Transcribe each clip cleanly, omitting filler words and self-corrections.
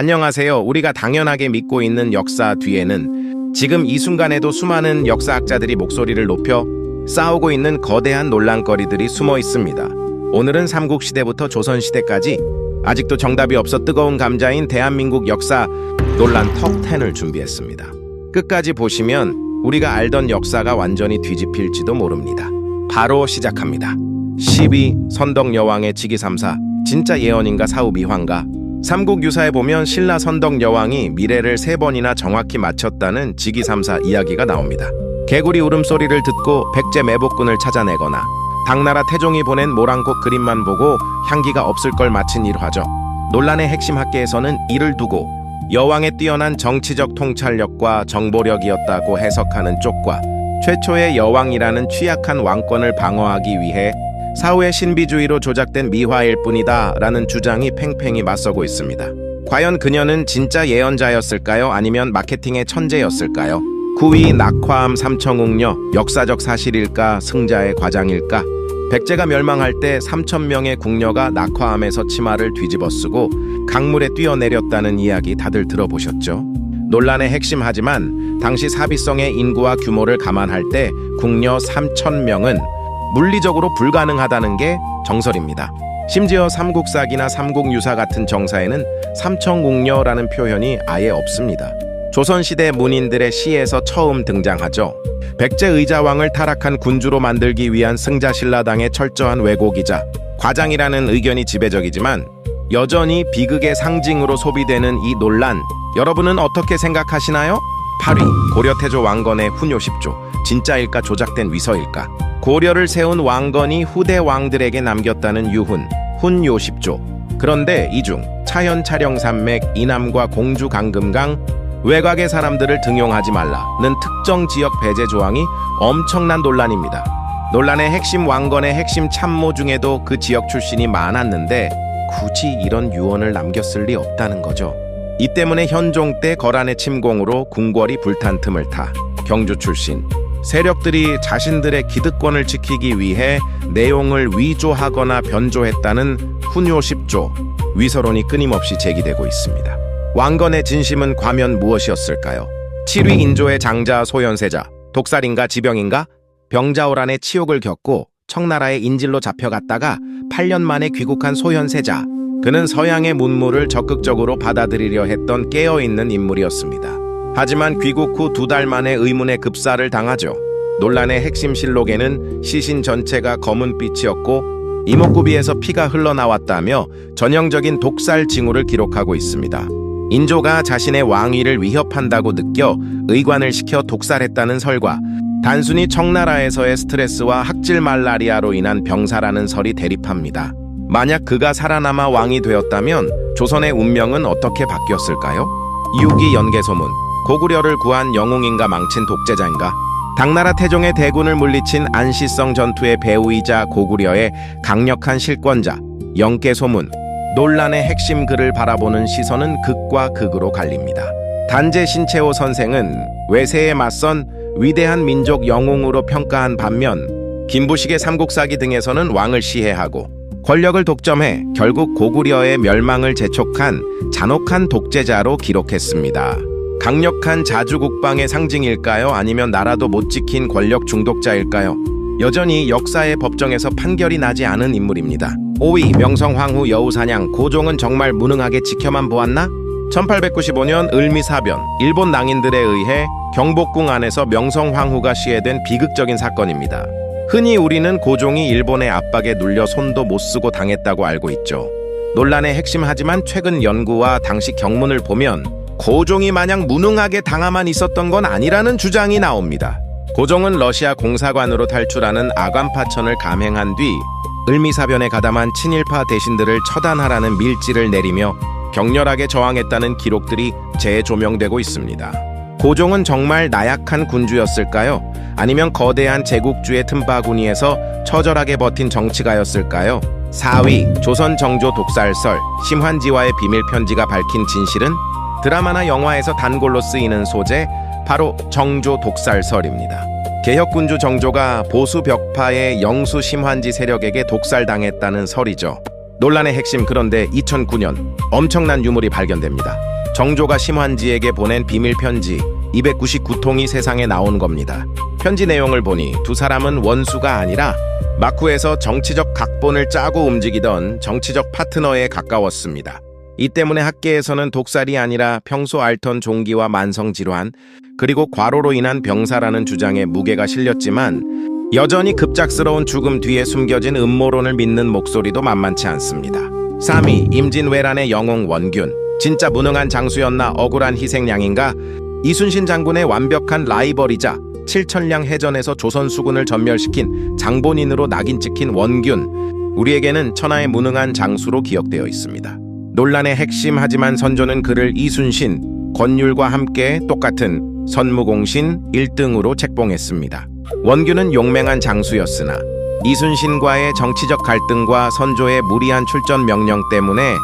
안녕하세요. 우리가 당연하게 믿고 있는 역사 뒤에는 지금 이 순간에도 수많은 역사학자들이 목소리를 높여 싸우고 있는 거대한 논란거리들이 숨어 있습니다. 오늘은 삼국시대부터 조선시대까지 아직도 정답이 없어 뜨거운 감자인 대한민국 역사 논란 톱10을 준비했습니다. 끝까지 보시면 우리가 알던 역사가 완전히 뒤집힐지도 모릅니다. 바로 시작합니다. 12. 선덕여왕의 직위삼사 진짜 예언인가 사후비환가. 삼국유사에 보면 신라 선덕여왕이 미래를 3번이나 정확히 맞췄다는 직위삼사 이야기가 나옵니다. 개구리 울음소리를 듣고 백제 매복군을 찾아내거나 당나라 태종이 보낸 모란꽃 그림만 보고 향기가 없을 걸 맞힌 일화죠. 논란의 핵심 학계에서는 이를 두고 여왕의 뛰어난 정치적 통찰력과 정보력이었다고 해석하는 쪽과 최초의 여왕이라는 취약한 왕권을 방어하기 위해 사후의 신비주의로 조작된 미화일 뿐이다 라는 주장이 팽팽히 맞서고 있습니다. 과연 그녀는 진짜 예언자였을까요? 아니면 마케팅의 천재였을까요? 9위 낙화암 삼천궁녀 역사적 사실일까? 승자의 과장일까? 백제가 멸망할 때 3,000명의 궁녀가 낙화암에서 치마를 뒤집어쓰고 강물에 뛰어내렸다는 이야기 다들 들어보셨죠? 논란의 핵심하지만 당시 사비성의 인구와 규모를 감안할 때 궁녀 3,000명은 물리적으로 불가능하다는 게 정설입니다. 심지어 삼국사기나 삼국유사 같은 정사에는 삼천궁녀라는 표현이 아예 없습니다. 조선시대 문인들의 시에서 처음 등장하죠. 백제 의자왕을 타락한 군주로 만들기 위한 승자신라당의 철저한 왜곡이자 과장이라는 의견이 지배적이지만 여전히 비극의 상징으로 소비되는 이 논란, 여러분은 어떻게 생각하시나요? 8위 고려태조 왕건의 훈요10조 진짜일까 조작된 위서일까? 고려를 세운 왕건이 후대 왕들에게 남겼다는 유훈, 훈요10조. 그런데 이 중 차현 차령산맥, 이남과 공주 강금강, 외곽의 사람들을 등용하지 말라는 특정 지역 배제 조항이 엄청난 논란입니다. 논란의 핵심 왕건의 핵심 참모 중에도 그 지역 출신이 많았는데 굳이 이런 유언을 남겼을 리 없다는 거죠. 이 때문에 현종 때 거란의 침공으로 궁궐이 불탄 틈을 타 경주 출신 세력들이 자신들의 기득권을 지키기 위해 내용을 위조하거나 변조했다는 훈요10조 위서론이 끊임없이 제기되고 있습니다. 왕건의 진심은 과연 무엇이었을까요? 7위 인조의 장자 소현세자 독살인가 지병인가? 병자호란의 치욕을 겪고 청나라의 인질로 잡혀갔다가 8년 만에 귀국한 소현세자. 그는 서양의 문물을 적극적으로 받아들이려 했던 깨어있는 인물이었습니다. 하지만 귀국 후 2달 만에 의문의 급사를 당하죠. 논란의 핵심 실록에는 시신 전체가 검은빛이었고 이목구비에서 피가 흘러나왔다며 전형적인 독살 징후를 기록하고 있습니다. 인조가 자신의 왕위를 위협한다고 느껴 의관을 시켜 독살했다는 설과 단순히 청나라에서의 스트레스와 학질 말라리아로 인한 병사라는 설이 대립합니다. 만약 그가 살아남아 왕이 되었다면 조선의 운명은 어떻게 바뀌었을까요? 이후기 연개소문, 고구려를 구한 영웅인가 망친 독재자인가? 당나라 태종의 대군을 물리친 안시성 전투의 배우이자 고구려의 강력한 실권자, 영개소문. 논란의 핵심 글을 바라보는 시선은 극과 극으로 갈립니다. 단재 신채호 선생은 외세에 맞선 위대한 민족 영웅으로 평가한 반면 김부식의 삼국사기 등에서는 왕을 시해하고 권력을 독점해 결국 고구려의 멸망을 재촉한 잔혹한 독재자로 기록했습니다. 강력한 자주국방의 상징일까요? 아니면 나라도 못 지킨 권력 중독자일까요? 여전히 역사의 법정에서 판결이 나지 않은 인물입니다. 5위 명성황후 여우사냥 고종은 정말 무능하게 지켜만 보았나? 1895년 을미사변 일본 낭인들에 의해 경복궁 안에서 명성황후가 시해된 비극적인 사건입니다. 흔히 우리는 고종이 일본의 압박에 눌려 손도 못 쓰고 당했다고 알고 있죠. 논란의 핵심하지만 최근 연구와 당시 경문을 보면 고종이 마냥 무능하게 당하만 있었던 건 아니라는 주장이 나옵니다. 고종은 러시아 공사관으로 탈출하는 아관파천을 감행한 뒤 을미사변에 가담한 친일파 대신들을 처단하라는 밀지를 내리며 격렬하게 저항했다는 기록들이 재조명되고 있습니다. 고종은 정말 나약한 군주였을까요? 아니면 거대한 제국주의 틈바구니에서 처절하게 버틴 정치가였을까요? 4위 조선 정조 독살설 심환지와의 비밀 편지가 밝힌 진실은? 드라마나 영화에서 단골로 쓰이는 소재, 바로 정조 독살설입니다. 개혁군주 정조가 보수 벽파의 영수 심환지 세력에게 독살당했다는 설이죠. 논란의 핵심. 그런데 2009년 엄청난 유물이 발견됩니다. 정조가 심환지에게 보낸 비밀 편지 299통이 세상에 나온 겁니다. 편지 내용을 보니 두 사람은 원수가 아니라 막후에서 정치적 각본을 짜고 움직이던 정치적 파트너에 가까웠습니다. 이 때문에 학계에서는 독살이 아니라 평소 앓던 종기와 만성질환, 그리고 과로로 인한 병사라는 주장에 무게가 실렸지만 여전히 급작스러운 죽음 뒤에 숨겨진 음모론을 믿는 목소리도 만만치 않습니다. 3위, 임진왜란의 영웅 원균. 진짜 무능한 장수였나 억울한 희생양인가? 이순신 장군의 완벽한 라이벌이자 7천량 해전에서 조선 수군을 전멸시킨 장본인으로 낙인 찍힌 원균. 우리에게는 천하의 무능한 장수로 기억되어 있습니다. 논란의 핵심. 하지만 선조는 그를 이순신, 권율과 함께 똑같은 선무공신 1등으로 책봉했습니다. 원균은 용맹한 장수였으나 이순신과의 정치적 갈등과 선조의 무리한 출전 명령 때문에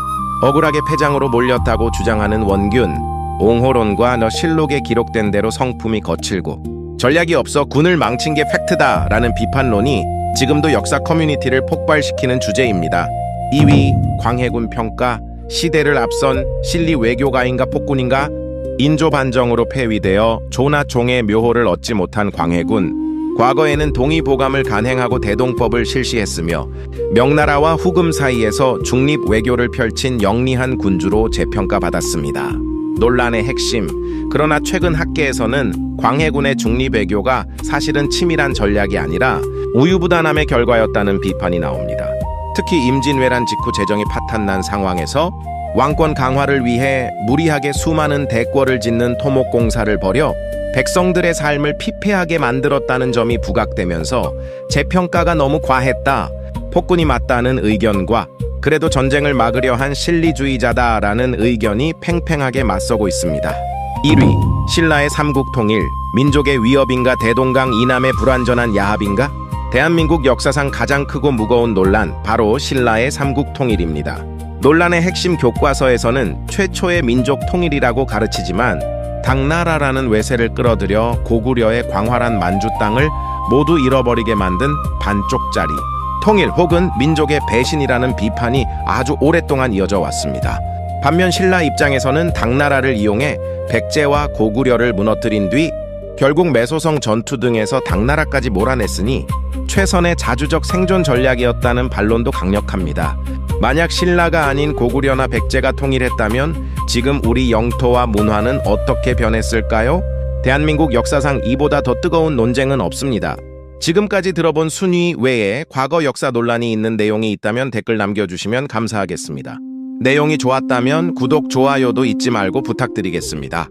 억울하게 패장으로 몰렸다고 주장하는 원균. 옹호론과 실록에 기록된 대로 성품이 거칠고 전략이 없어 군을 망친 게 팩트다라는 비판론이 지금도 역사 커뮤니티를 폭발시키는 주제입니다. 2위, 광해군 평가. 시대를 앞선 실리 외교가인가 폭군인가? 인조 반정으로 폐위되어 조나 종의 묘호를 얻지 못한 광해군. 과거에는 동의보감을 간행하고 대동법을 실시했으며 명나라와 후금 사이에서 중립 외교를 펼친 영리한 군주로 재평가받았습니다. 논란의 핵심. 그러나 최근 학계에서는 광해군의 중립 외교가 사실은 치밀한 전략이 아니라 우유부단함의 결과였다는 비판이 나옵니다. 특히 임진왜란 직후 재정이 파탄난 상황에서 왕권 강화를 위해 무리하게 수많은 대궐을 짓는 토목공사를 벌여 백성들의 삶을 피폐하게 만들었다는 점이 부각되면서 재평가가 너무 과했다, 폭군이 맞다는 의견과 그래도 전쟁을 막으려 한 실리주의자다라는 의견이 팽팽하게 맞서고 있습니다. 1위, 신라의 삼국통일. 민족의 위협인가? 대동강 이남의 불완전한 야합인가? 대한민국 역사상 가장 크고 무거운 논란, 바로 신라의 삼국통일입니다. 논란의 핵심. 교과서에서는 최초의 민족 통일이라고 가르치지만 당나라라는 외세를 끌어들여 고구려의 광활한 만주 땅을 모두 잃어버리게 만든 반쪽짜리 통일 혹은 민족의 배신이라는 비판이 아주 오랫동안 이어져 왔습니다. 반면 신라 입장에서는 당나라를 이용해 백제와 고구려를 무너뜨린 뒤 결국 매소성 전투 등에서 당나라까지 몰아냈으니 최선의 자주적 생존 전략이었다는 반론도 강력합니다. 만약 신라가 아닌 고구려나 백제가 통일했다면 지금 우리 영토와 문화는 어떻게 변했을까요? 대한민국 역사상 이보다 더 뜨거운 논쟁은 없습니다. 지금까지 들어본 순위 외에 과거 역사 논란이 있는 내용이 있다면 댓글 남겨주시면 감사하겠습니다. 내용이 좋았다면 구독, 좋아요도 잊지 말고 부탁드리겠습니다.